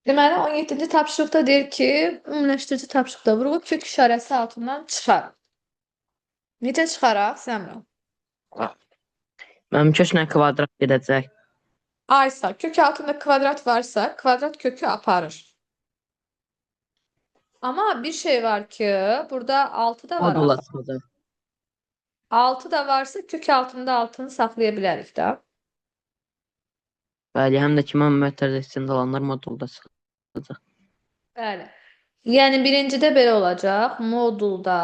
Deməli 17-ci tapşırıqda deyir ki, ümumiləşdirici tapşırıqda vurğu kök işarəsi altından çıxar. Necə çıxaraq Səmra? Mənim köklə kvadrat gedəcək. Aysa kök altında kvadrat varsa kvadrat kökü aparır. Ama bir şey var ki burada 6 da var Modula axı. çıxacaq. 6 da varsa kök altında 6'nı saxlaya bilərik də. Bəli, həm də ki, mən mötərizə içində olanlar modulda çıxacaq. Bəli. Yəni birincidə belə olacaq. Modulda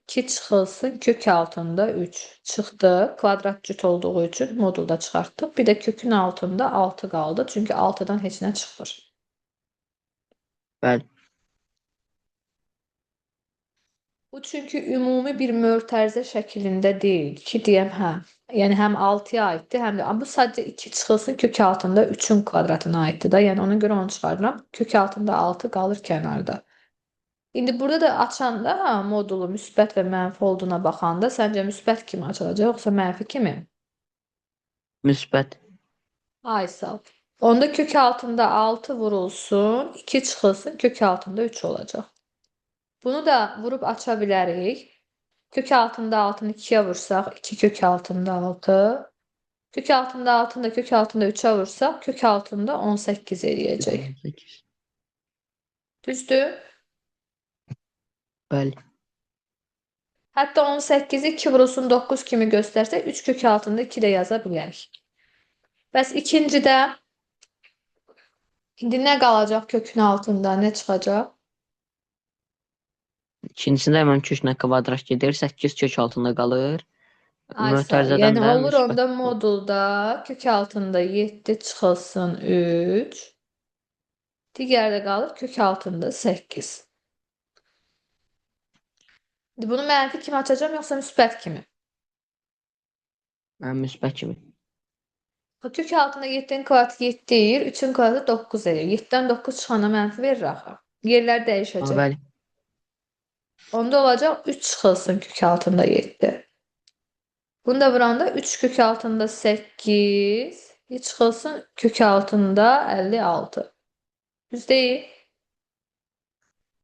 2 çıxılsın kök altında 3 çıxdı. Kvadrat cüt olduğu üçün modulda çıxartdıq. Bir də kökün altında 6 qaldı. Çünki 6-dan heç nə çıxmır. Bəli. Bu çünki ümumi bir mötərizə şəklində deyil. Ki deyəm hə. Yəni həm 6-ya aiddir, həm də amma bu sadəcə 2 çıxılsın kök altında 3-ün kvadratına aiddir da. Yəni ona görə onu çıxarıram. Kök altında 6 qalır kənarda. İndi burada da açanda modulu müsbət və mənfi olduğuna baxanda səncə müsbət kimi açılacaq, yoxsa mənfi kimi? Müsbət. Ay sağ ol. Onda kök altında 6 vurulsun, 2 çıxılsın, kök altında 3 olacaq. Bunu da vurub aça bilərik. Kök altında 6'nı 2'ye vursaq, 2 kök altında 6. Kök altında 6'nı da kök altında 3'e vursak, kök altında 18 eləyəcək. 18. Düzdür? Bəli. Hətta 18'i 2 vurulsun 9 kimi göstərsək, 3 kök altında 2 də yaza bilərik. Bəs ikincidə indi nə qalacaq kökün altında, nə çıxacaq? İkincisində həmən köklə kvadrat gedir. 8 kök altında qalır. Aysa, Mötərizədən yəni də olur müsbət. onda modulda kök altında 7 çıxılsın 3. Digərdə qalır kök altında 8. Bunu mənfi kimi açacağım, yoxsa müsbət kimi? Mənim müsbət kimi. Kök altında 7'nin kvadratı 7 deyir, 3'ün kvadratı 9 edir. 7'dən 9 çıxana mənfi verir axı. Yerlər Amma dəyişəcək. bəli. Onda olacaq 3 çıxılsın kök altında 7. Bunu da vuranda 3 kök altında 8. Çıxılsın kök altında 56. Düz deyil.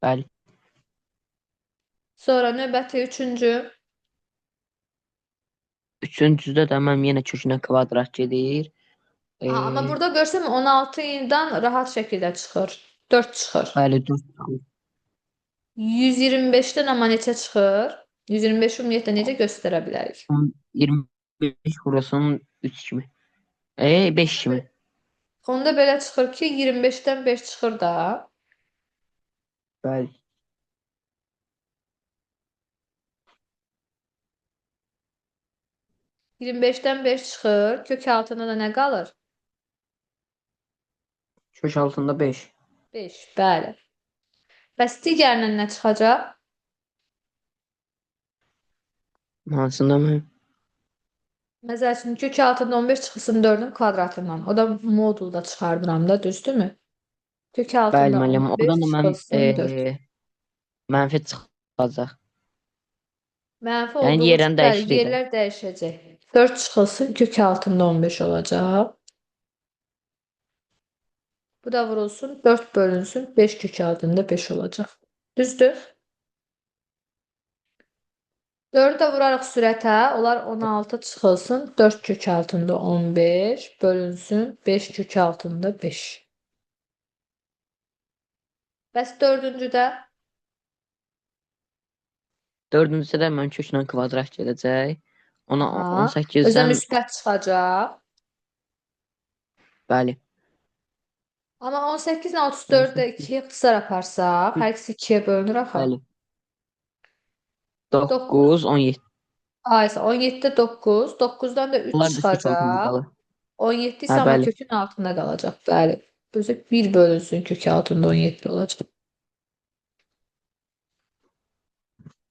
Bəli. Sonra növbəti üçüncü. Üçüncüdə də mənim yenə köklə kvadrat gedir. Amma burada görsəm 16'dan rahat şəkildə çıxır. 4 çıxır. Bəli, 125'ten amma neçə çıxır? 125 ümumiyyətlə necə göstərə bilərik? 25 vurulsun 3 kimi. 5 kimi. Onda belə çıxır ki, 25'dən 5 çıxır da. Bəli. 25'ten 5 çıxır. Kök altında da nə qalır? Kök altında 5. 5, bəli. Bəs digərindən nə çıxacaq? Hansında mən? Məsəl üçün kök altında 15 çıxılsın 4'ün kvadratından. O da modulda çıxardıram da, düzdürmü? Kök Bəli, altında müəllim. 15 Oradan da mən çıxılsın 4. mənfi çıxacaq. Mənfi Yəni olduğu üçün yerəni bəli, dəyişirik də. yerlər dəyişəcək. 4 çıxılsın kök altında 15 olacaq. Bu da vurulsun 4 bölünsün 5 kök altında 5 olacaq. Düzdür? 4'ü də vurarıq sürətə. Onlar 16 çıxılsın. 4 kök altında 15 bölünsün 5 kök altında 5. Bəs dördüncüdə? Dördüncüdə mən köklə kvadrat gedəcək. Ona Aha. Özə 18-dən müsbət çıxacaq. bəli. Amma 18 ilə 34-ü də 2-yə ixtisar aparsaq, hər ikisi 2-yə bölünür axı. Bəli. 9. 9, 17. Aysa 17'də 9. 9'dan da 3 Bunlar da kök altında çıxacaq. qalır. 17 Hə, isə amma bəli. kökün altında qalacaq. Bəli. Özü 1 bölünsün kök altında 17 olacaq.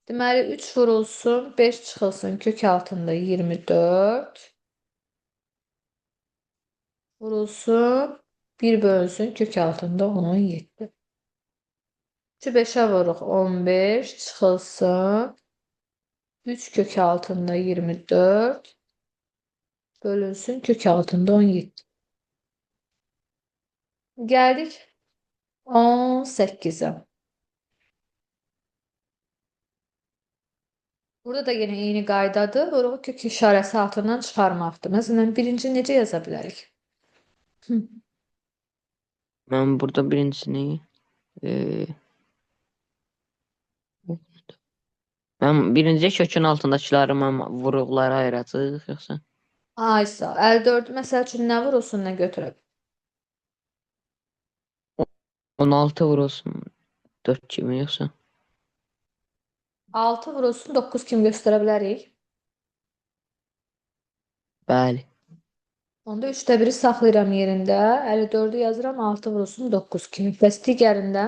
Deməli 3 vurulsun, 5 çıxılsın kök altında 24. Vurulsun, 1 bölünsün kök altında 17. 3'ü 5'e vuruq 15 çıxılsın. 3 kök altında 24. Bölünsün kök altında 17. Geldik 18'e. Burada da yine eyni qaydadır. Vuruğu kök işarəsi altından çıxarmaqdır. Məsələn, birinci necə yaza bilərik? Hı. Mən burada birincisini e, mən birinci kökün altındakıları mən vuruqlara ayıracağıq yoxsa Aysa, 54-ü məsəl üçün nə vurulsun, nə götürək? 16 vurulsun 4 kimi yoxsa 6 vurulsun, 9 kimi göstərə bilərik? bəli. Onda 3də 1-i saxlayıram yerində. 54-ü yazıram, 6 vurulsun, 9 kimi. Bəs digərində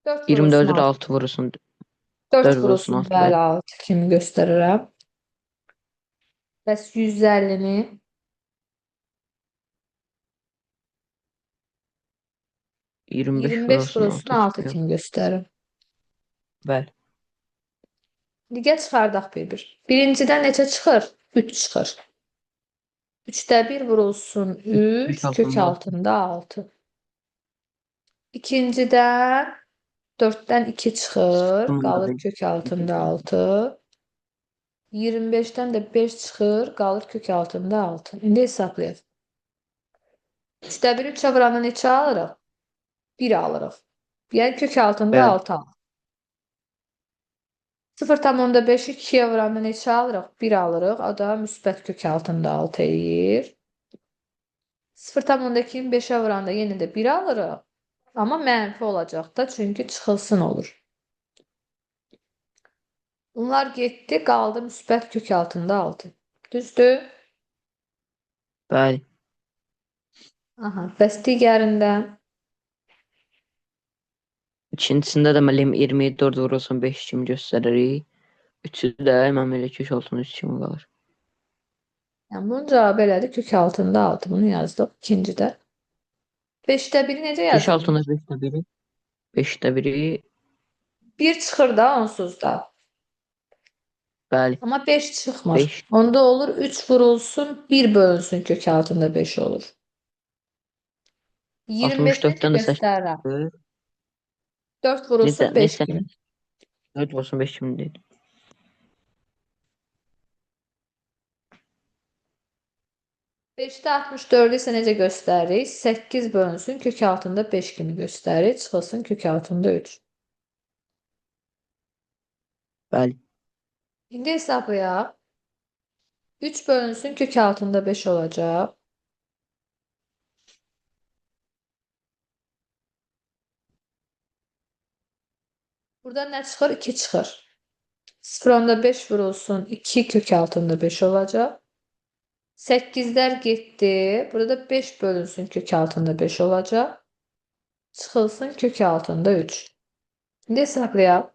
4 vurulsun, 24-ü də 6. 6 vurulsun 4 4 vurulsun vurulsun, 6 bəli, bəli. 6 kimi göstərirəm. Bəs 150-ni 25 25 vurulsun vurulsun, 6 6 kimi yox. kimi göstərir. Bəli. Digər çıxardaq bir-bir. Birincidən neçə çıxır? 3 çıxır. 3də 1 vurulsun, Kök 3, kök altında 6. altında 6. İkincidən 4-dən 2 çıxır, Bunun da qalır 5. kök altında 6. 25-dən də 5 çıxır, qalır kök altında 6. İndi hesablayaq. 3də 1 3-ə vuranda neçə alırıq? 1 alırıq. Yəni kök altında Bəli. 6 alırıq. 0,5-i 2-yə vuranda neçə alırıq? 1 alırıq. O da müsbət kök altında 6 eləyir. 0,2-ni 5-ə vuranda yenə də 1 alırıq. Amma mənfi olacaq da, çünki çıxılsın olur. Bunlar getdi, qaldı müsbət kök altında 6. Düzdür? Bəli. Aha, bəs digərində İkincisində də müəllim 24 vurulsun 5 kimi göstəririk. Üçü də mən belə kök altında 3 kimi qalır. yəni bunun cavabı elədir, kök altında 6. Bunu yazdıq. İkincidə. 5də 1-i necə Kök yazırıq? altında 5-də 1-i 5-də 1-i 1 çıxır da onsuz da. bəli. Amma 5 çıxmır. 5 Onda olur 3 vurulsun, 1 bölünsün, kök altında 5 olur. 25 necə 64-dən də 8 göstərirəm? çıxır. 4 Necə vurulsun, 5 neçə kimi. 4 vurulsun 5 kimi deyil. 5-də 64-ü isə necə göstəririk? 8 bölünsün, kök altında 5 kimi göstərir. Çıxılsın, kök altında 3. Bəli. İndi hesablayaq. 3 bölünsün, kök altında 5 olacaq. Burada nə çıxır? 2 çıxır. 0,5 vurulsun, 2 kök altında 5 olacaq. 8'ler getdi. Burada da 5 bölünsün, kök altında 5 olacaq. Çıxılsın, kök altında 3. İndi hesablayaq.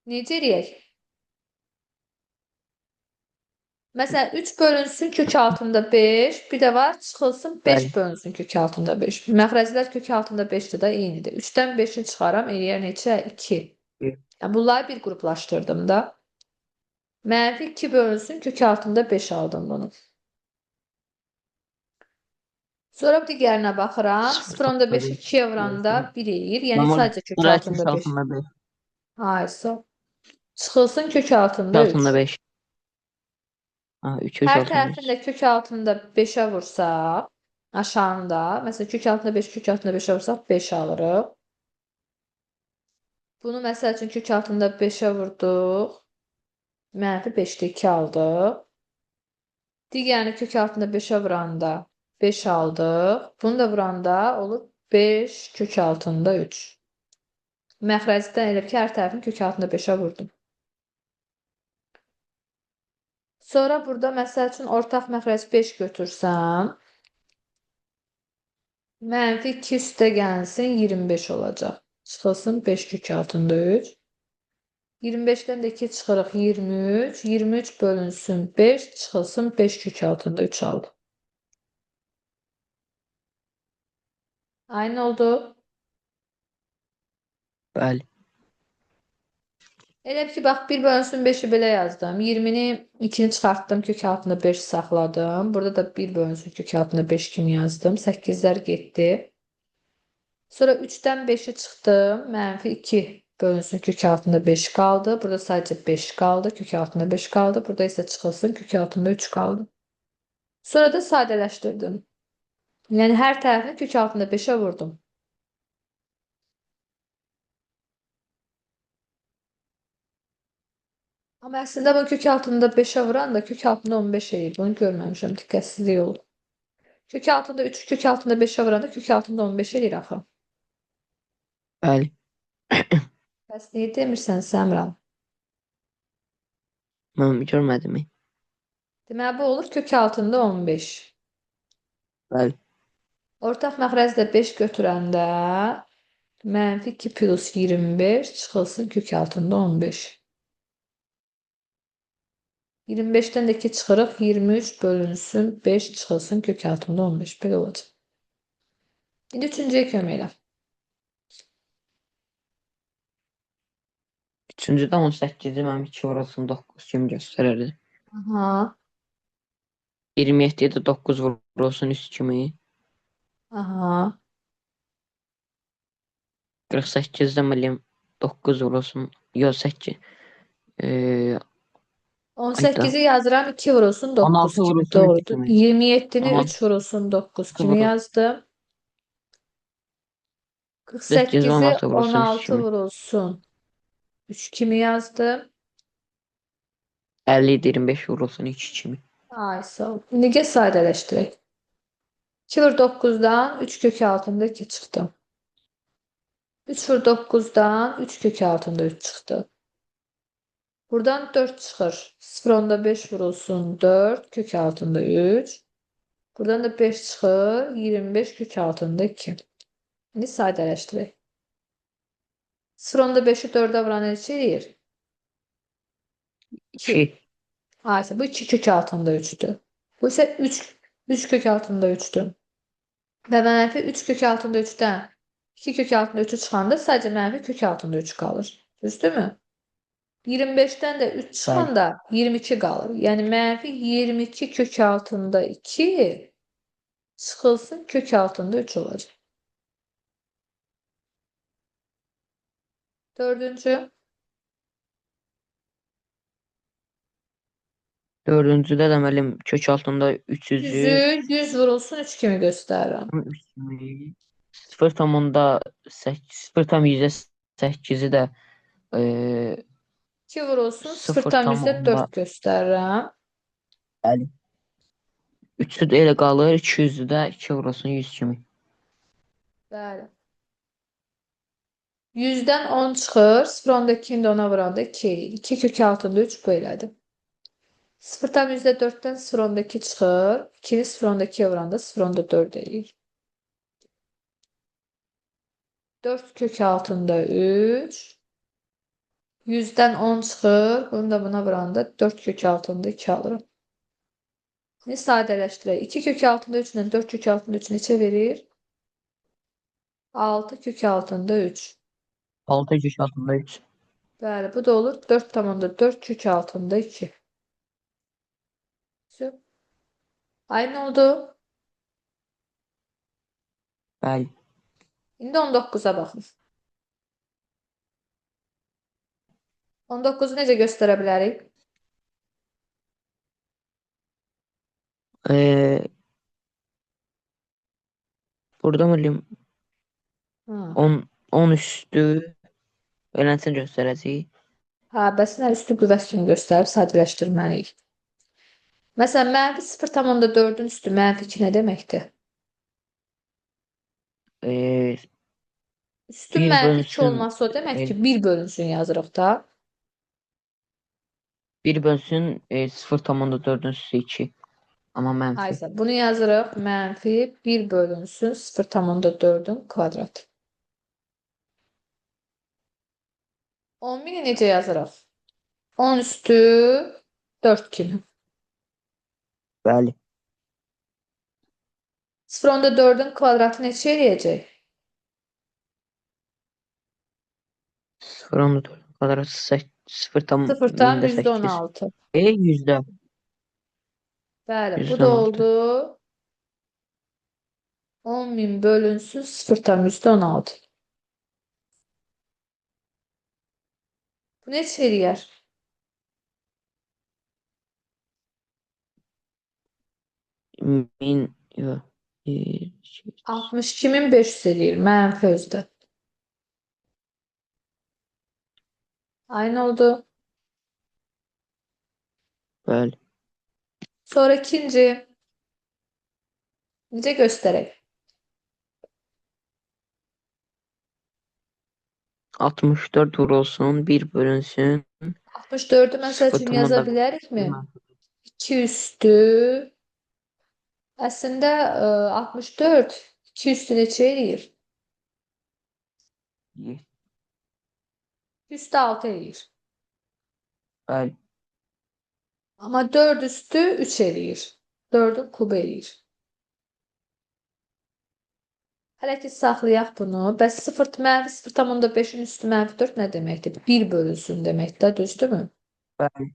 Necə eləyək? Məsələn, 3 bölünsün, kök altında 5. Bir də var, çıxılsın, 5 Bəli. bölünsün, kök altında 5. Məxrəclər kök altında 5-dir də eynidir. 3-dən 5-i çıxaram, eləyər neçə? 2. Yəni, bunları bir qruplaşdırdım da. Mənfi 2 bölünsün, kök altında 5 aldım bunu. Sonra digərinə baxıram. 0,5-i 2-yə vuranda 1 eləyir. Yəni, Normal sadəcə kök buraya kök altında 5. altında 5. Aysa. Çıxılsın, kök Kök altında 3. altında 5. Ha, 3 kök Hər altında 3. tərəfini də kök altında 5-ə vursaq, aşağında, məsələn, kök altında 5, kök altında 5-ə vursaq 5 alırıq. Bunu məsəl üçün kök altında 5-ə vurduq. Mənfi 5-də 2 aldıq. Digərini kök altında 5-ə vuranda 5 aldıq. Bunu da vuranda olur 5 kök altında 3. Məxrəcdən elə ki, hər tərəfini kök altında 5-ə vurdum. Sonra burada məsəl üçün ortaq məxrəc 5 götürsəm, mənfi 2 üstə gəlsin 25 olacaq. Çıxılsın 5 kök altında 3. 25-dən də 2 çıxırıq 23. 23 bölünsün 5, çıxılsın 5 kök altında 3 aldı. Aynı oldu. Bəli. Elə ki, bax, 1 bölünsün 5-i belə yazdım. 20-ni 2-ni çıxartdım, kök altında 5 saxladım. Burada da 1 bölünsün kök altında 5 kimi yazdım. 8'lər getdi. Sonra 3'dən 5'i çıxdım. Mənfi 2 bölünsün kök altında 5 qaldı. Burada sadəcə 5 qaldı. Kök altında 5 qaldı. Burada isə çıxılsın kök altında 3 qaldı. Sonra da sadələşdirdim. Yəni hər tərəfini kök altında 5'e vurdum. Amma əslində bu kök altında 5'e vuran da kök altında 15 eləyir. Bunu görməmişəm. Diqqətsizlik oldu. Kök altında 3, kök altında 5'e vuran da kök altında 15 eləyir axı. Bəli. Bəs niyə demirsən Səmran? Mən görmədim. Deməli bu olur kök altında 15. Bəli. Ortaq məxrəcdə 5 götürəndə mənfi 2 plus 25 çıxılsın kök altında 15. 25'ten de 2 çıxırıq. 23 bölünsün 5 çıxılsın kök altında 15. Belə olacaq. İndi üçüncüyə kömək elə. Üçüncüdə 18-i mənim 2 vurulsun 9 kimi göstərirdi. Aha. 27-yə də 9 vurulsun 3 kimi. Aha. 48-də məlim 9 vurulsun. Yox 8. Ee, Ayda 18'i yazıram 2 vurulsun 9 16 kimi. vurulsun 3 Doğrudur. kimi. 27'ni 16 3 vurulsun 9 kimi vurulsun. yazdım. 8 və 48'i 16 vurulsun 3 16 kimi. vurulsun 3 kimi yazdım. 50 25 vurulsun 2 kimi. Ay sağ ol. İndi gəl sadələşdirək. 2 vur 9'dan 3 kök altında 2 çıxdı. 3 vur 9'dan 3 kök altında 3 çıxdı. Buradan 4 çıxır. 0 onda 5 vurulsun 4 kök altında 3. Buradan da 5 çıxır. 25 kök altında 2. İndi sadələşdirək. 0 onda 5'i 4'e vuran neçə eləyir? 2. 2. Aysə bu 2 kök altında 3'dür. Bu isə 3 kök altında 3'dür. Və mənfi 3 kök altında 3'dən 2 kök altında 3'ü çıxanda sadəcə mənfi kök altında 3 qalır. Düzdürmü? 25'ten de 3 Bəli. çıxanda 22 qalır. Yəni mənfi 22 kök altında 2 çıxılsın kök altında 3 olacaq. Dördüncü. Dördüncüdə də məlim kök altında 3 üzü. 100 vurulsun 3 kimi göstərirəm. 3 kimi. 0,8 0,8'i də 2 vurulsun 0 tam onda 0,4 göstərirəm. bəli. 3'ü də elə qalır. 200'ü də 2 vurulsun 100 kimi. Bəli. 100'dən 10 çıxır. 0,2'ni də ona vuranda 2 eləyir. 2 kök altında 3 bu elədi. 0,4'dən 0,2 çıxır. 2'ni 0,2'ye vuranda 0,4 eləyir. 4 kök altında 3. 100'den 10 çıxır. Bunu da buna vuranda 4 kök altında 2 alırım. Şimdi sadələşdirək. 2 kök altında 3 ilə 4 kök altında 3 neçə verir? 6 kök altında 3. 6 kök altında 3. Bəli, bu da olur. 4 tamamda 4 kök altında 2. Aynı oldu. Bəli. İndi 19'a baxın. 19'u necə göstərə bilərik? Burada məlim Ha. 10 üstü beləncə göstərəcək. Ha, bəs nə üstü qüvvət kimi göstərib sadələşdirməliyik. Məsələn, mənfi 0,4'ün üstü mənfi 2 nə deməkdir? Ee, Üstün 1 mənfi 2 bölünsün olması o demək ki, 1 bölünsün yazırıq da. 1 bölsün 0,4'ün üstü 2. Amma mənfi. Aysa bunu yazırıq. Mənfi 1 bölünsün 0,4'ün kvadratı. 10.000'i necə yazırıq? 10 üstü 4 kimi. Bəli. 0,4'ün kvadratı neçə eləyəcək? 0,4 kvadratı Sıfırdan %8. %16. Yüzde. Bəli, bu da %16. oldu 10.000 bölünsün sıfırdan %16. Bu neçə eləyər? 1000 yok. 62.500 eləyir mənfi özdə. Aynı oldu. Bəli. Sonra ikinci. Necə göstərək? 64 vurulsun 1 bölünsün 64'ü məsəl üçün yaza 0,5. bilərikmi? 2 üstü. Əslində 64 2 üstü neçə eləyir? 2 üstü 6 eləyir. Bəli. Amma 4 üstü 3 eləyir. 4'ün kubu eləyir. Hələ ki saxlayaq bunu. Bəs 0 mənfi 0,5'in üstü mənfi 4 nə deməkdir? 1 bölünsün deməkdir, düzdürmü? Bəli.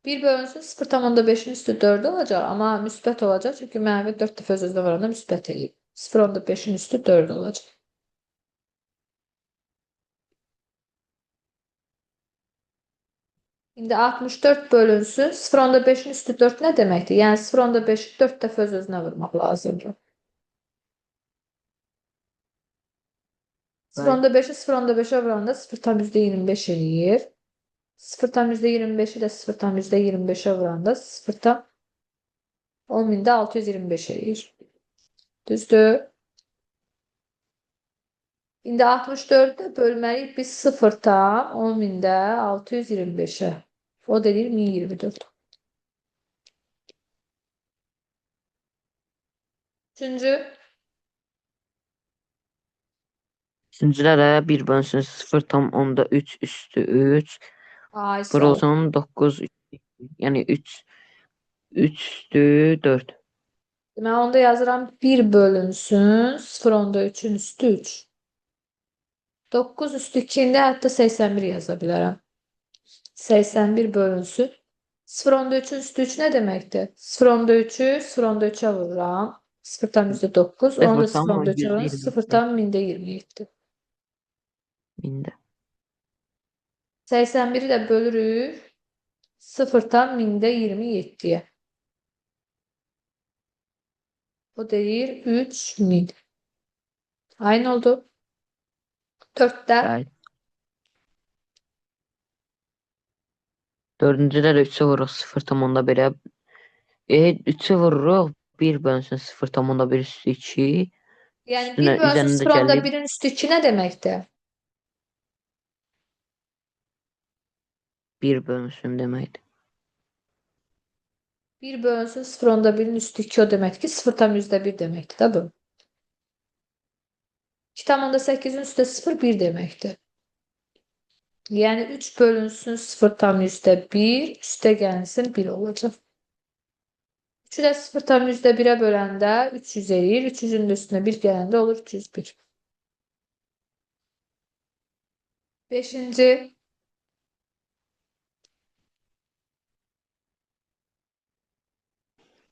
1 bölünsün 0,5'in üstü 4 olacaq, amma müsbət olacaq. Çünki mənfi 4 dəfə öz-özünə varanda müsbət eləyir. 0,5'in üstü 4 olacaq. İndi 64 bölünsün 0,5'in üstü 4 nə deməkdir? Yəni 0,5'i 4 dəfə öz-özünə vurmaq lazımdır. Bəli. 0,5'i 0,5'e vuranda 0,25 eləyir. 0,25'i də 0,25'e vuranda 0,10.000'də 625 eləyir. Düzdür? İndi 64'ü bölməliyik biz 0,10.000'də 625'e. O da deyir 1024. Üçüncü. Üçüncüdə də 1 bölünsün 0,3 üstü 3 Ay sağ ol. vurulsun 9 yəni 3 üstü 4. Deməli onda yazıram 1 bölünsün 0,3'ün üstü 3. 9 üstü 2'ində hətta 81 yaza bilərəm. 81 bölünsün. 0,3'ün üstü 3 nə deməkdir? 0,3'ü 0,3'e vururam. 0,9. Onu da 0,3'e vururam. 0,27. Mində. 81'i də bölürük 0,27'ye. O deyir 3000. Aynı oldu. 4'də. Bəli. Dördüncüdə də 3'ə vururuq 0,1'ə. 3'ə vururuq 1 bölünsün 0,1 üstü 2. Yəni Üstünə 1 bölünsün üzərində gəlir 0,1'in üstü 2 nə deməkdir? 1 bölünsün deməkdir. 1 bölünsün 0,1'in üstü 2 o deməkdir ki 0,1 deməkdir da bu. 2,8'in üstü 0 1 deməkdir. Yəni 3 bölünsün 0,1 üstə gəlsin 1 olacaq. 3'ü də 0,1'ə böləndə 300 eləyir. 300'ün də üstünə 1 gələndə olur 301. Beşinci.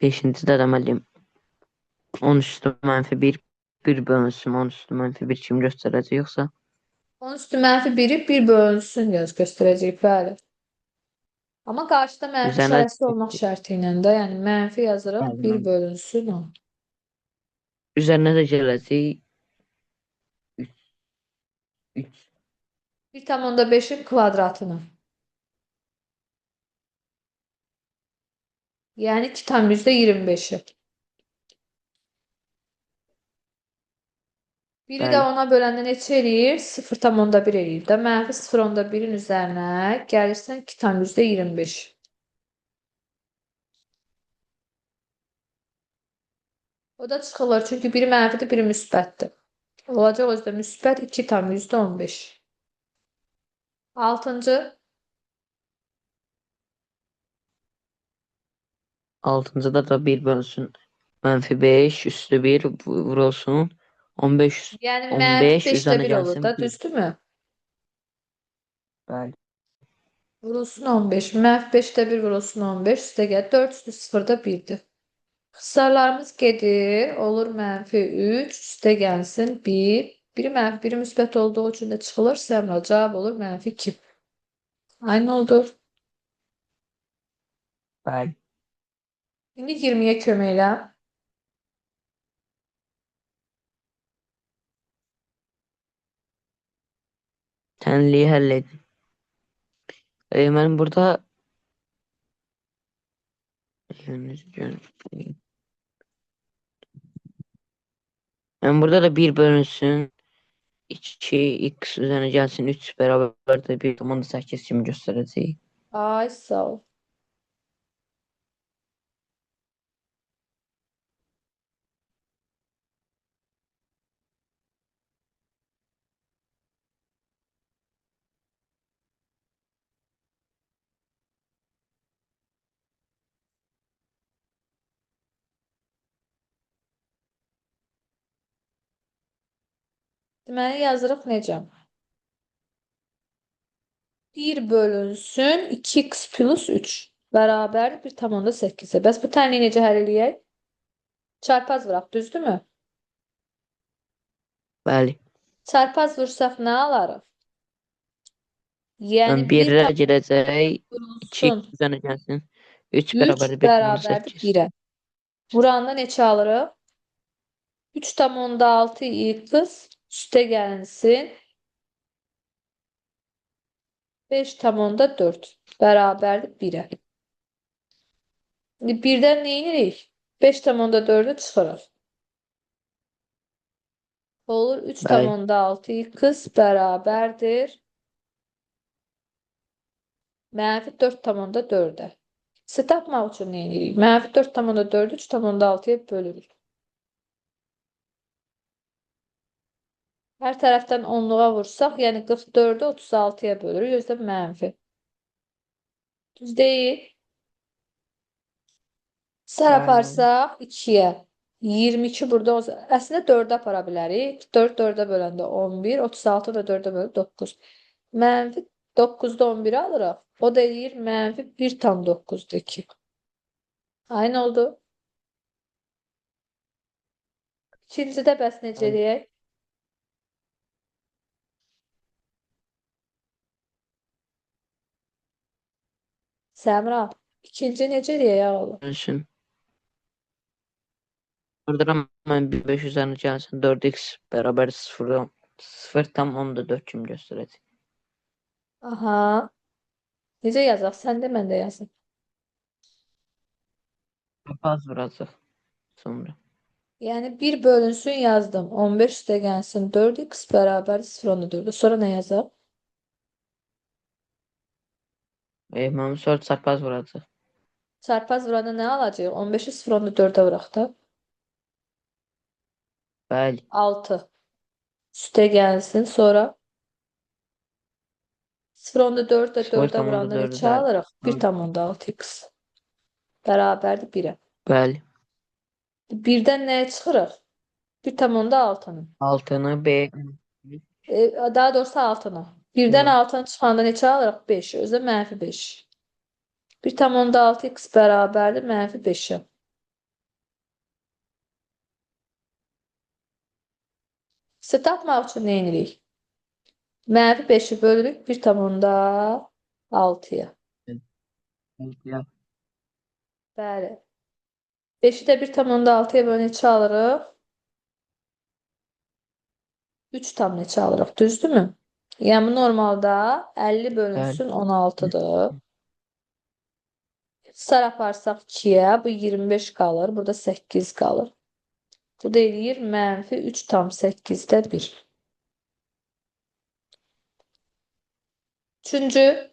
Beşincidə də deməli 10 üstü mənfi 1 1 bölünsün 10 üstü mənfi 1 kimi göstərəcək yoxsa 10 üstü mənfi 1'i 1 bölünsün göstərəcək. Bəli. Amma qarşıda mənfi üzərinə işarəsi olmaq şərti ilə də, yəni mənfi yazırıq Bəli, 1 bəli. bölünsün 10. üzərinə də gələcək 3 1,5'in kvadratını. Yəni 2,25'i. Biri də Bəli. ona böləndə neçə eləyir? 0,1 eləyir də. Mənfi 0,1'in üzərinə gəlirsən 2,25. O da çıxılır. Çünki biri mənfidir, biri müsbətdir. Olacaq özdə müsbət 2,15. Altıncı. 6-cıda da 1 bölünsün mənfi 5 üstü 1 vurulsun 15 Yəni mənfi 15 5'də üzərinə 1 olur gəlsin da, 1. düzdürmü? Bəli. Vurulsun 15. -5'də 1 vurulsun 15. Üstə gəl. 4 üstü 0-da 1-dir. Xısarlarımız gedir. Olur -3. Üstə gəlsin 1. Biri mənfi, biri müsbət olduğu üçün də çıxılır. Səmra cavab olur -2. Aynı oldu. Bəli. İndi 20'ye kömək elə. Tənliyi həll edin. Mən burada mən burada da 1 bölünsün 2 x üzərinə gəlsin 3 bərabərdir 1,8 kimi göstərəcək. Ay sağ ol. Deməli yazırıq necə? 1 bölünsün 2x plus 3 bərabər 1,8'e. Bəs bu tənliyi necə həll eləyək? Çarpaz vuraq, düzdürmü? Bəli. Çarpaz vursaq nə alarıq? Yəni Yəni 1 1-ə girəcək 2 vurulsun x üzərinə gəlsin 3 3 bərabərdir bərabərdir 1,8. 1'ə. Buranda neçə alırıq? 3,6 x üstə gəlinsin 5,4 bərabərdir 1'ə. İndi 1'dən nə edirik? 5,4'ü çıxırıq. Olur Bəli. 3,6 x bərabərdir -4,4'ə. İkisi tapmaq üçün nə edirik? -4,4'ü 3,6'ya bölürük. Hər tərəfdən onluğa vursaq, yəni 44'ü 36'ya bölürük. Özdə mənfi. Düz deyil. Sar Bəli. aparsaq 2'yə. 22 burada əslində 4'ə apara bilərik. 4 4'ə böləndə 11, 36 da 4'ə bölüb 9. -9'da 11'i alırıq. O da deyir -1,9'da 2. Aynı oldu. İkincidə bəs necə Bəli. eləyək? Səmra, ikinci necə eləyək oğlum? Bölünsün. Burada mən 5 üzərinə gəlsin 4x bərabər 0,4 kimi göstərəcək. Aha. Necə yazaq? Sən də mən də yazım. Az vuracaq sonra. Yəni 1 bölünsün yazdım. 15 üstə gəlsin 4x bərabər 0,4. Sonra nə yazaq? Mən sonra çarpaz vuracaq. Çarpaz vuranda nə alacağıq? 15'i 0,4'ə vuraq da. Bəli. 6. Üstə gəlsin. Sonra 0,4 də 4'ə vuranda 0,4 neçə alırıq? 1,6x bərabərdir 1'ə. Bəli. 1'dən nəyə çıxırıq? 1,6'nı. 6-nı B Daha doğrusu 6'nı. 1'dən 6'nı çıxanda neçə alırıq? 5. Özdə -5. 1,6x bərabərdir -5'ə. İşte tapmaq üçün nə edirik? -5'i bölürük 1,6'ya. Bəli. 5'i də 1,6'ya bölü neçə alırıq? 3 tam neçə alırıq, düzdürmü? Yəni normalda 50 bölünsün 16'dır. Sar aparsaq 2'yə, bu 25 qalır, burada 8 qalır. Bu da eləyir -3,8'də 1. Üçüncü,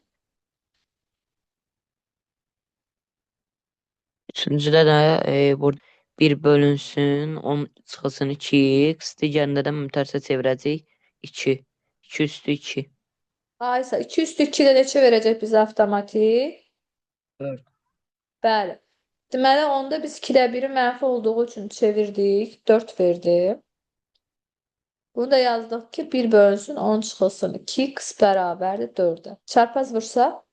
Üçüncüdə də burada 1 bölünsün 10 çıxılsın 2x digərində də tərsə çevirəcək 2. 2 üstü 2. aysa 2 üstü 2 də neçə verəcək bizə avtomatik? 4. Bəli. Deməli, onda biz 2'də 1'i mənfi olduğu üçün çevirdik. 4 verdi. Bunu da yazdıq ki 1 bölünsün 10 çıxılsın 2x bərabərdir 4'ə. Çarpaz vursa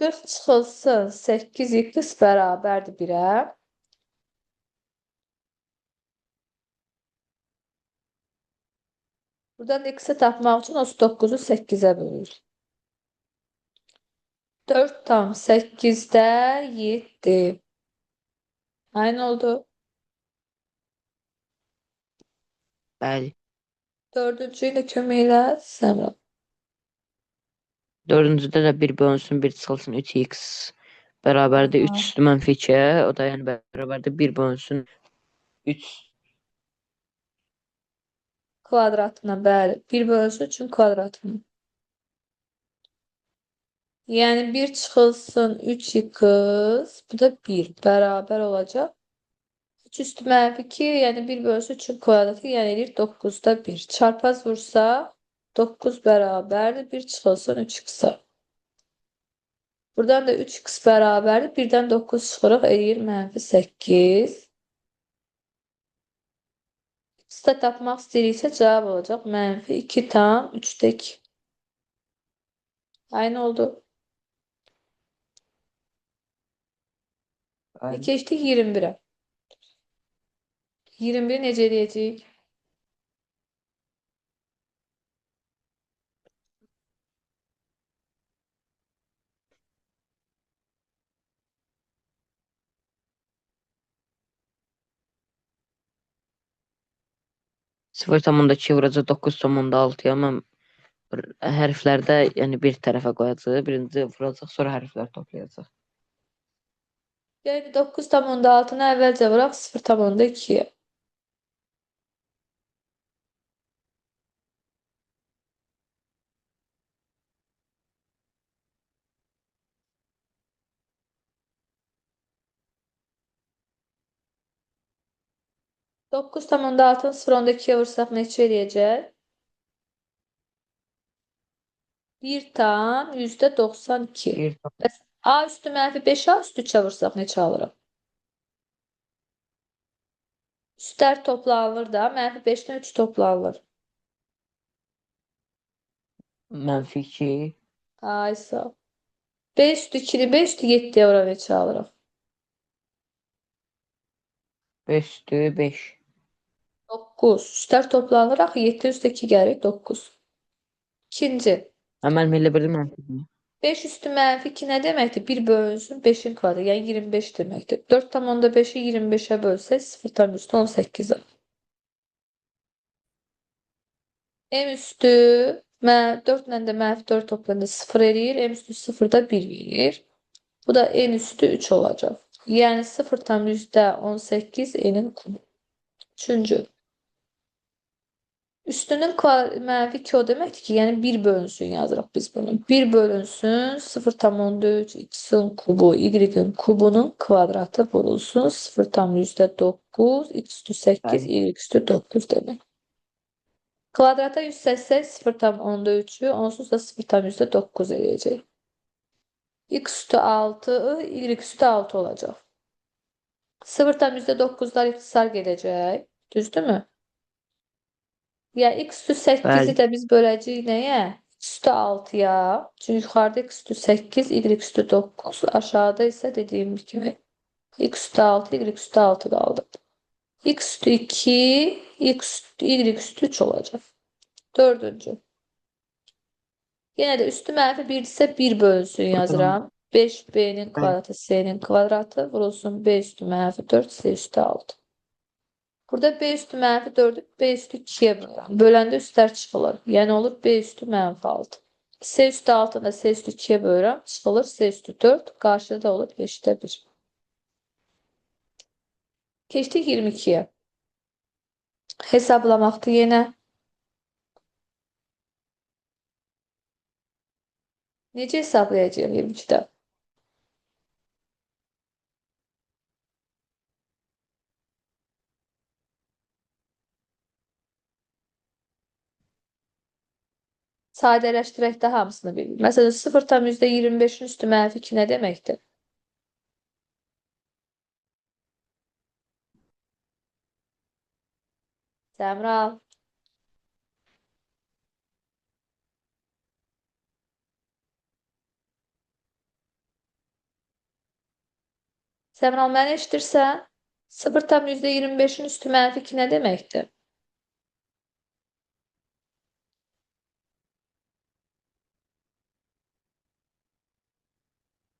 4 çıxılsın 8x bərabərdir 1-ə. Buradan x-i tapmaq üçün 39-u 8-ə bölür. 4 tam 8'də 7. Aynı oldu. Bəli. Dördüncüyü də kömək elə Səmra. Dördüncüdə də 1 bölünsün 1 çıxılsın 3x bərabərdir 3 Aha. üstü mənfi 2-yə. O da yəni bərabərdir 1 bölünsün 3 Kvadratına bəli. 1 bölünsün üçün kvadratına. Yəni 1 çıxılsın 3x. Bu da 1 bərabər olacaq. 3 üstü mənfi 2 yəni 1 bölünsün üçün kvadratı yəni eləyir 9'da 1. Çarpaz vursa 9 bərabərdir 1 çıxılsın 3x-a. Buradan da 3x bərabərdir. 1-dən 9 çıxırıq eləyir -8. X-də tapmaq istəyiriksə cavab olacaq -2 tam 3'də 2. Aynı oldu. Bəli. Keçdik 21-ə. 21 necə eləyəcəyik? Sıfır tamamda 2 vuracaq 9 tamamda 6-ya. Mən hərflərdə yəni bir tərəfə qoyacaq. Birinci vuracaq, sonra hərflər toplayacaq. Yəni 9/6'nı əvvəlcə vuraq 0/2'yə. -6'nı 0/2'yə vursaq neçə eləyəcək? 1 tam %92. 1 Bəs A üstü -5 A üstü 3'ə vursaq neçə alırıq? Üstlər toplanılır da -5'dən 3 toplanılır. mənfi 2 Ay sağ ol. B üstü 2'ni B üstü 7'yə vura neçə alırıq? 5 üstü 5. 9. Üstlər toplanır axı 7 üstə 2 gəlir 9. İkinci. Mən elə bildim mənfi 2. 5 üstü -2 nə deməkdir? 1 bölünsün 5'in kvadratı. Yəni 25 deməkdir. 4/5'i 25'e bölsək 0/18'e. M üstü 4 ilə də -4 toplanında 0 eləyir. M üstü 0 da 1 verir. Bu da n üstü 3 olacaq. Yəni 0/18 n'in kubu. Üçüncü. Üstünün -2 o deməkdir ki, yəni 1 bölünsün yazırıq biz bunu. 1 bölünsün 0/3 x'in kubu, y'in kubunun kvadratı vurulsun 0/9 x üstü 8 Bəli. y üstü 9 demək. Kvadrata 100 səsək 0/3'ü onsuz da 0/9 eləyəcək. X üstü 6, y üstü 6 olacaq. 0/9'lar ixtisar gedəcək. Düzdürmü? Ya x üstü 8'i Bəli. də biz böləcəyik nəyə? X üstü 6'ya. Çünki yuxarıda x üstü 8, y üstü 9. Aşağıda isə dediyim kimi x üstü 6, y üstü 6 qaldı. X üstü 2, y üstü 3 olacaq. Dördüncü. Yenə də üstü -1 isə 1 bölünsün yazıram. 5b'nin kvadratı s'nin kvadratı vurulsun b üstü -4 s üstü 6. Burada b üstü -4'ü b üstü 2'ye bölürəm. Böləndə üstlər çıxılır. Yəni olur b üstü -6. S üstü 6'ını da s üstü 2'ye bölürəm. Çıxılır s üstü 4. Qarşıda da olur 5'də 1. Keçdik 22'yə. Hesablamaqdır yenə. Necə hesablayacağım 22'də? Sadələşdirək də hamısını bilir. Məsələn 0/25'in üstü -2 nə deməkdir? Səmra. Səmra, məni eşidirsən? 0,25-in üstü -2 nə deməkdir?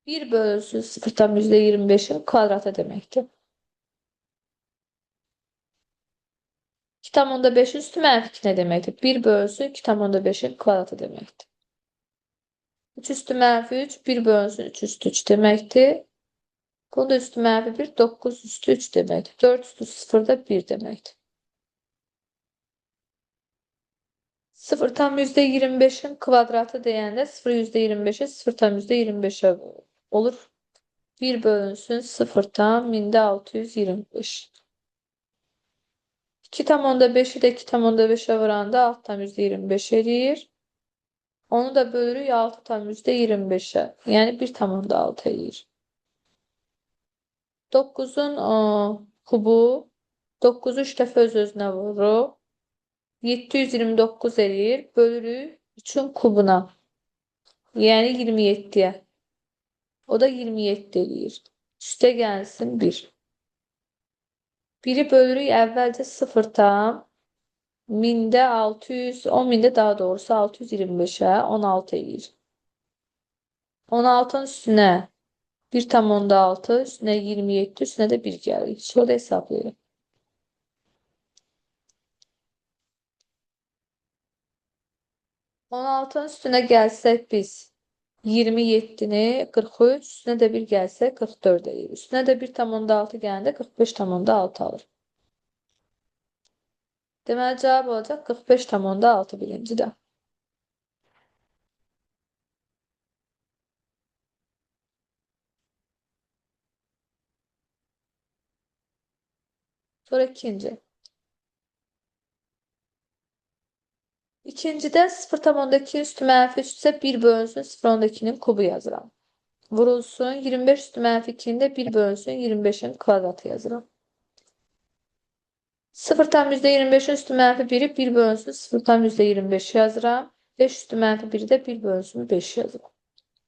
Bir bölünsün 0,25'in kvadratı deməkdir. 2,5 üstü -2 nə deməkdir? 1 bölünsün 2,5'in kvadratı deməkdir. 3 üstü -3, 1 bölünsün 3 üstü 3 deməkdir. Bunun da üstü -1, 9 üstü 3 deməkdir. 4 üstü 0 da 1 deməkdir. 0,25'in kvadratı deyəndə 0,25'e 0,25'e olur. 1 bölünsün 0,625. 2,5'i de 2,5'e vuranda 6,25 eləyir. Onu da bölürük 6,25'e. Yəni 1,6 eləyir. 9'un kubu 9'u 3 dəfə öz-özünə vurur. 729 eləyir. Bölürük 3'ün kubuna. Yəni 27'ye. O da 27 eləyir. Üstə gəlsin 1. 1'i bölürük əvvəlcə 0'dan. 1000'də 600, 10.000'də daha doğrusu 625'e 16 eləyir. 16'ın üstünə 1,6, üstünə 27, üstünə də 1 gəlir. Sonra hesablayırıq. 16'ın üstünə gəlsək biz 27'ni 43, üstünə də 1 gəlsə 44 eləyir. Üstünə də 1,6 gələndə 45,6 alır. Deməli cavab olacaq 45,6 birincidə. Sonra ikinci. İkincidə 0,2 üstü -3 ise 1 bölünsün 0,2'nin kubu yazıram. Vurulsun 25 üstü -2'nin de 1 bölünsün 25'in kvadratı yazıram. 0,25'in üstü -1'i 1 bölünsün 0,25 yazıram. 5 üstü -1'i de 1 bölünsün 5 yazıram.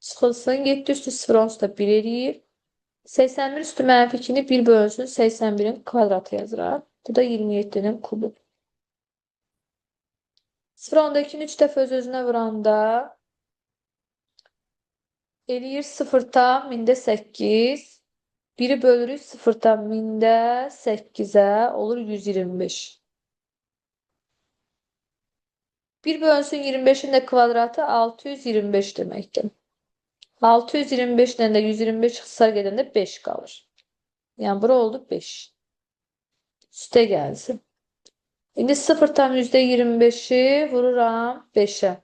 Çıxılsın 7 üstü 0 onsuz da 1 eləyir. 81 üstü -2'ni 1 bölünsün 81'in kvadratı yazıram. Bu da 27'nin kubu. 0,2'ni 3 dəfə öz-özünə vuranda eləyir 0'dan 1000'də 8. 1'i bölürük 0'dan 1000'də 8'e olur 125. 1 bölünsün 25'in de kvadratı 625 deməkdir. 625'den de 125 çıxsa gedəndə 5 qalır. Yəni bura oldu 5. Üstə gəlsin. İndi 0,25'i vururam 5'e.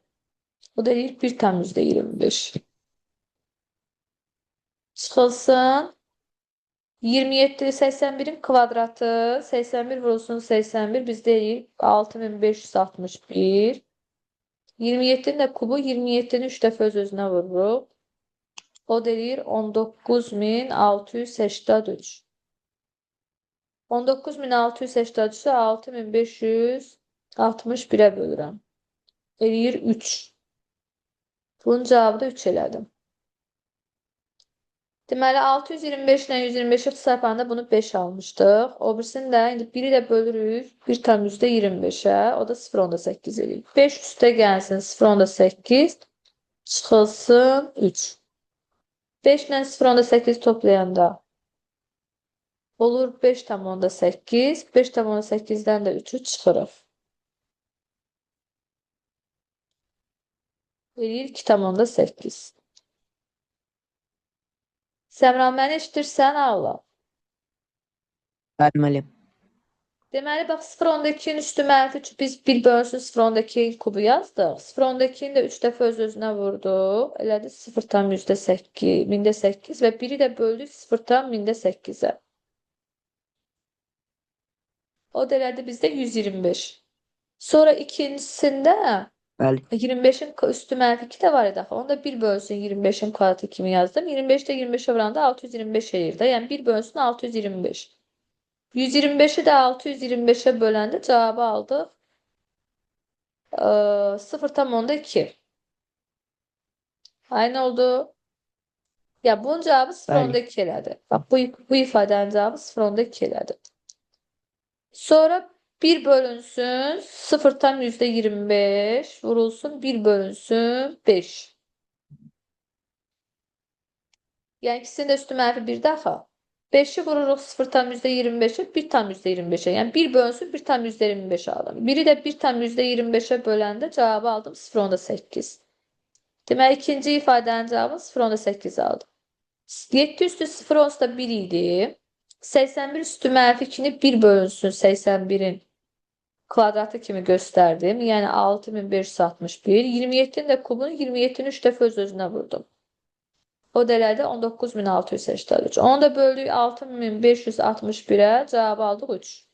O da eləyir 1,25. Çıxılsın. 27, 81'in kvadratı. 81 vurulsun 81. Bizdə eləyir 6561. 27'nin de kubu. 27'ni 3 dəfə öz-özünə vururuq. O da eləyir 19683. 19683'ü 6561'e bölürəm. Eləyir 3. Bunun cavabı da 3 elədim. Deməli 625 ilə 125'i çarpanda bunu 5 almışdıq. O birisini də indi 1'i də bölürük 1,25'e. O da 0,8 eləyir. 5 üstə gəlsin 0,8. Çıxılsın 3. 5 ilə 0,8 toplayanda olur 5,8. 5,8'den de 3'ü çıxırıq. Eləyir 2,8. Səmra, məni eşidirsən ağla? Bəli. Deməli, bax 0,2'nin üstü -3 biz 1 bölünsün 0,2'nin kubu yazdıq. 0,2'ni də 3 dəfə öz-özünə vurduq. Elədi 0,8, 1000'də 8 və 1'i də böldük 0,1000'də 8'e. O da elədi bizdə 125. Sonra ikincisində Bəli. 25'in üstü -2 de var idi axı. Onu da 1 bölünsün 25'in kvadratı kimi yazdım. 25'de 25'e vuranda 625 eləyir də. Yəni 1 bölünsün 625. 125'i de 625'e böləndə cavabı aldıq. 0,2. Aynı oldu. Ya bunun cevabı 0,2 Bəli. elədi. Bak bu ifadenin cevabı 0,2 elədi. Sonra 1 bölünsün 0,25 vurulsun 1 bölünsün 5. Yani ikisinin de üstü mənfi 1 daha. 5'i vururuq 0,25'e 1,25'e. Yani 1 bölünsün 1,25 aldım. Biri de 1,25'e böləndə cevabı aldım 0,8. Demək ikinci ifadenin cevabı 0,8 aldım. 7 üstü 0 olsa da 1 idi. 81 üstü mənfi 2'ni 1 bölünsün 81'in kvadratı kimi gösterdim. Yani 6561. 27'nin de kubunu 27'nin 3 defa öz-özünə vurdum. O dələdə 19683. Onu da böldük 6561'e cevabı aldık 3.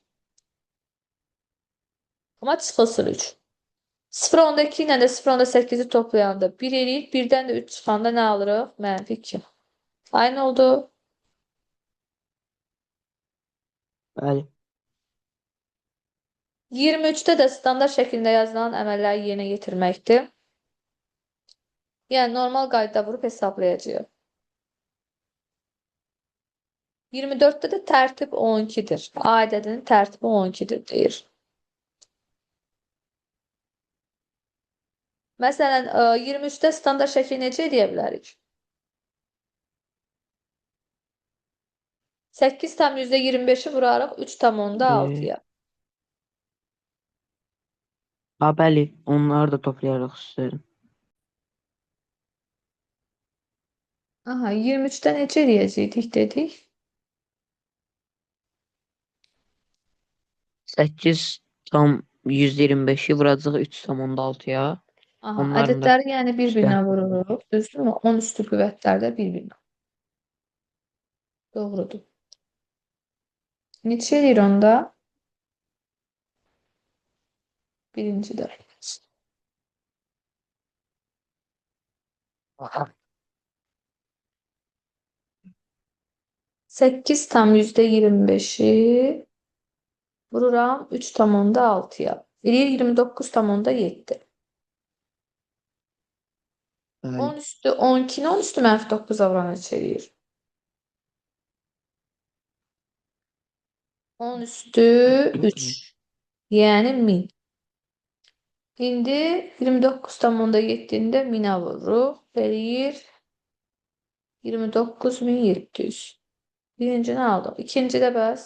Ama çıxılsın 3. 0,2 ilə də 0,8'i toplayanda 1 eləyir. 1'dən də 3 çıxanda nə alırıq? Mənfi 2. Aynı oldu. Bəli. 23'te də standart şəklində yazılan əməlləri yerinə yetirməkdir. Yəni normal qaydada vurub hesablayacağıq. 24'te de tertip 12'dir. A ədədinin tertibi 12'dir deyir. Məsələn, 23'te standart şəkli necə edə bilərik? 8 tam %25'i vuraraq 3 tam onda E, 6'ya. bəli. Onları da toplayaraq istəyirəm. Aha, 23'te necə eləyəcəkdik dedik? 8 tam 125'i vuracaq 3,6'ya. Aha, Onların da ədədləri yəni üstə. bir-birinə vururuq. Düzdürmü? 10 üstü qüvvətlər də bir-birinə. Doğrudur. Neçə eləyir onda? Birinci də. 8 tam %25'i vururam 3 tam onda 6'ya. Eləyir 29 tam onda 7. Bəli. 10 üstü 12'ni 10 üstü mənfi 9'a vuran neçə eləyir? 10 üstü 3. Yani 1000. İndi 29 tam onda 7'ində 1000'ə vururuq. Eləyir 29.700. Birincini aldım. İkinci de bəs.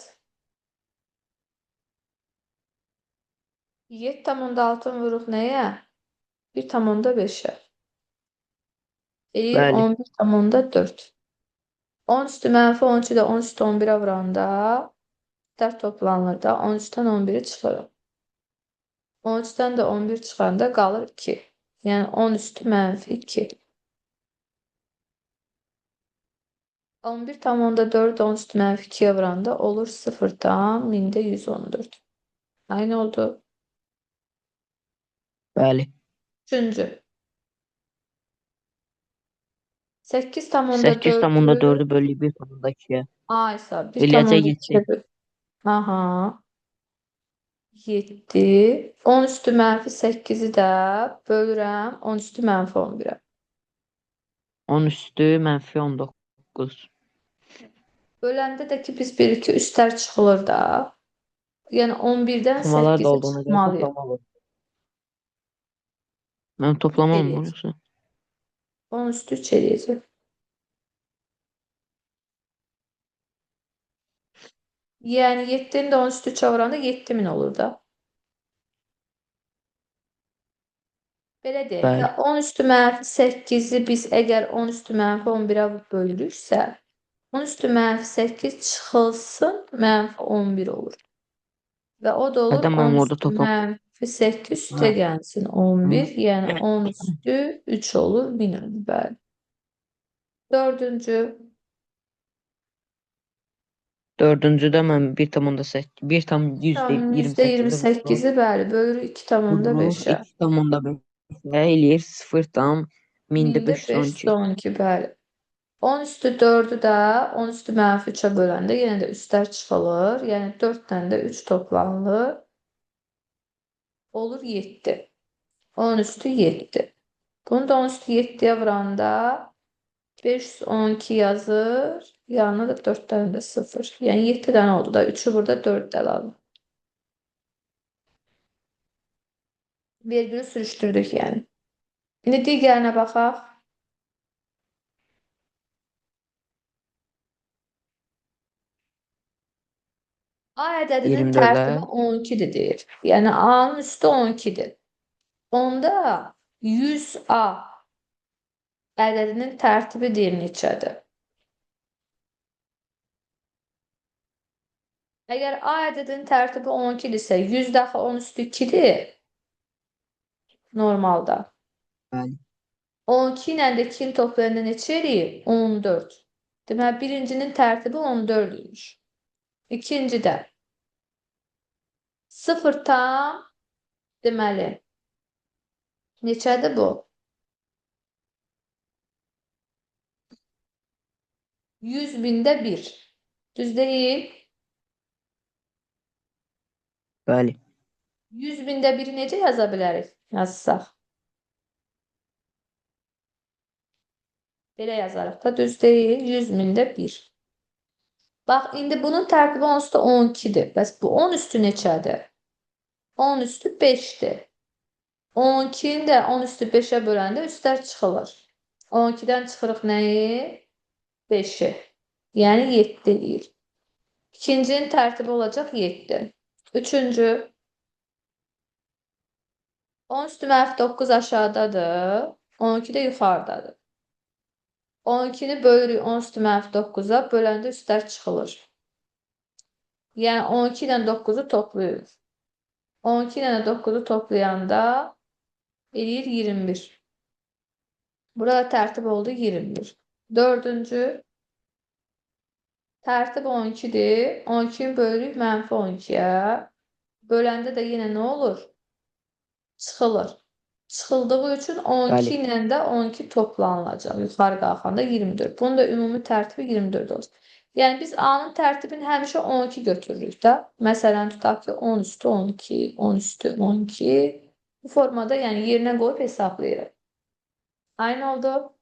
7 tam onda 6'ını vururuq nəyə? 1 tam onda 5'ə. Eləyir Bəli. 11 tam onda 4. 10 üstü mənfi 13'ü də 10 üstü 11'ə vuranda dərd toplanır da 13'dən 11'i çıxırıq. 13'dən də 11 çıxanda qalır 2. Yəni 10 üstü mənfi 2. 11 tam onda 4 10 üstü mənfi 2'ye vuranda olur 0 tam 1000'də 114. Aynı oldu. Bəli. Üçüncü. 8 tam onda 8 tam onda 4'ü 4'ü bölü 1 tam onda 2'ye. A ise 1 tam Eləyəcək onda 2'ye 7. böl. Aha. 7. 10 üstü mənfi 8'i də bölürəm 10 üstü mənfi 11'ə. 10 üstü mənfi 19. Böləndə də ki biz 1-2 üstlər çıxılır da. Yəni 11'dən Çıxmalar da 8'i olduğuna görə çıxmalıyıq. toplama olur. Mənim toplama olmur Eləyəcək. yoxsa? 10 üstü 3 eləyəcək. Yəni 7'nin də 10 üstü 3'ə vuranda 7000 olur da. Belə deyək də Bəli. 10 üstü mənfi 8'i biz əgər 10 üstü mənfi 11'ə bölürüksə 10 üstü mənfi 8 çıxılsın mənfi 11 olur. Və o da olur Hətta 10 mən orada üstü toplam. mənfi 8 üstə gəlsin 11. Yəni 10 üstü 3 olur 1000 olur. Bəli. Dördüncü. Dördüncüdə mən 1 tam onda 8. 1 tam Tam %28'i vururuq. %28'i bəli bölürük 2 tam onda Vururuq 5'ə. 2 tam onda 5'ə eləyir 0 tam 1000'də 1000'də 512. 512 bəli. 10 üstü 4'ü də 10 üstü mənfi 3'ə böləndə yenə də üstlər çıxılır. Yəni 4'dən də 3 toplanılır. Olur 7. 10 üstü 7. Bunu da 10 üstü 7'yə vuranda 512 yazır. Yanına da 4 tane de 0. Yani 7 tane oldu da 3'ü burada 4 alalım. Virgülü sürüştürdük yani. İndi digərinə baxaq. A ədədinin 24'e tərtibi 12-dir deyir. Yəni A-nın üstü 12-dir. Onda 100A ədədinin tərtibi deyir neçədir? Əgər A ədədinin tərtibi 12-dirsə, 100 daxı 10 üstü 2-dir normalda. bəli. 12 ilə də 2-ni toplayanda neçə eləyir? 14. Deməli, birincinin tərtibi 14 imiş. İkinci də 0 tam deməli neçədir bu? 100 bində 1. Düz deyil? Bəli. 100 bində 1-i necə yaza bilərik? Yazsaq. Belə yazarıq da düz deyil. 100 bində 1. Bax, indi bunun tərtibi onsuz da 12-dir. Bəs bu 10 üstü neçədir? 10 üstü 5-dir. 12-ni də 10 üstü 5-ə böləndə üstlər çıxılır. 12-dən çıxırıq nəyi? 5-i. Yəni 7 deyir. İkincinin tərtibi olacaq 7. Üçüncü 10 üstü mənfi 9 aşağıdadır. 12 də yuxarıdadır. 12-ni bölürük 10 üstü mənfi 9-a. Böləndə üstlər çıxılır. Yəni 12 ilə 9-u toplayırıq. 12 ilə 9-u toplayanda eləyir 21. Burada tərtib oldu 21. Dördüncü tərtib 12-dir. 12-ni bölürük mənfi 12-yə. Böləndə də yenə nə olur? Çıxılır. Çıxıldığı üçün 12 Bəli. ilə də 12 toplanılacaq. Yuxarı qalxanda 24. Bunun da ümumi tərtibi 24 olacaq. Yəni biz A-nın tərtibini həmişə 12 götürürük də. Məsələn, tutaq ki, 10 üstü 12, 10 üstü 12. Bu formada yəni yerinə qoyub hesablayırıq. Aynı oldu.